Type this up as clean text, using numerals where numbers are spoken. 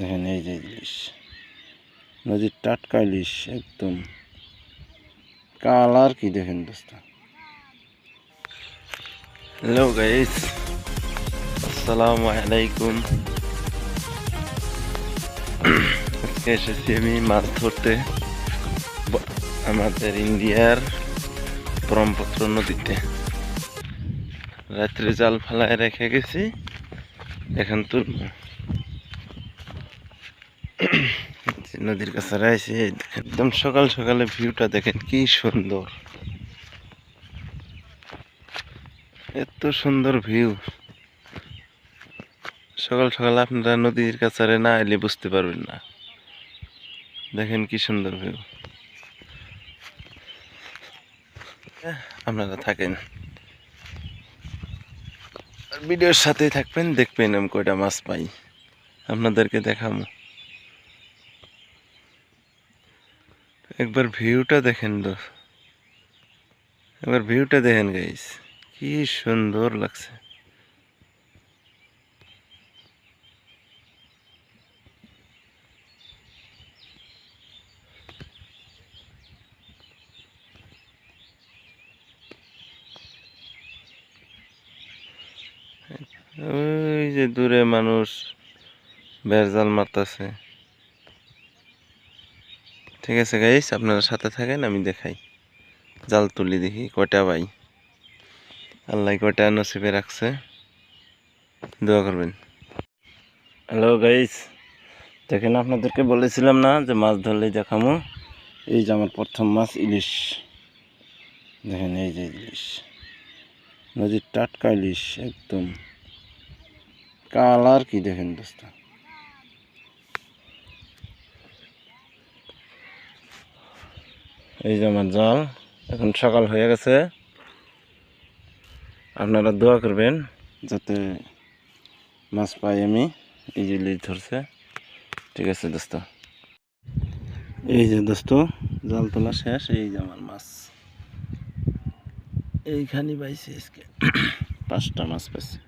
দেখেন এই যে ইলিশ, নদীর টাটকা ইলিশ, একদম কালার কি দেখেন দোস্ত। হ্যালো গাইস, আসসালামু আলাইকুম। আজকে এসেছি আমি মাছ ধরতে আমাদের ইন্ডিয়ার ব্রহ্মপুত্র নদীতে। রাত্রে জাল ফালায় রেখে গেছি, এখন তুলব। নদীর কাছে রয়েছে, একদম সকাল সকালে ভিউটা দেখেন কি সুন্দর, এত সুন্দর ভিউ। সকাল সকাল আপনারা নদীর কাছে না এলে বুঝতে পারবেন না। দেখেন কি সুন্দর ভিউ। আপনারা থাকেন, ভিডিওর সাথেই থাকবেন, দেখবেন আমি কয়টা মাছ পাই, আপনাদেরকে দেখাবো। একবার ভিউটা দেখেন একবার ভিউটা দেখেন গাইস, কি সুন্দর লাগছে। ওই যে দূরে মানুষ বেড়জাল মারতেছে। ঠিক আছে গাইস, আপনারা সাথে থাকেন, আমি দেখাই। জাল তুলি, দেখি কয়টা পাই। আল্লাহ কয়টা নসিবে রাখছে, দোয়া করবেন। হ্যালো গাইস, দেখেন আপনাদেরকে বলেছিলাম না যে মাছ ধরলেই দেখামো। এই যে আমার প্রথম মাছ ইলিশ, দেখেন এই যে ইলিশ, নদীর টাটকা ইলিশ, একদম কালার কি দেখেন দোস্ত। এই যে আমার জাল, এখন সকাল হয়ে গেছে, আপনারা দোয়া করবেন যাতে মাছ পাই আমি। এই যে ইলিশ ধরছে, ঠিক আছে দোস্ত। এই যে দোস্ত, জাল তোলা শেষ, এই যে আমার মাছ এইখানে পাইছি, আজকে 5টা মাছ পাইছি।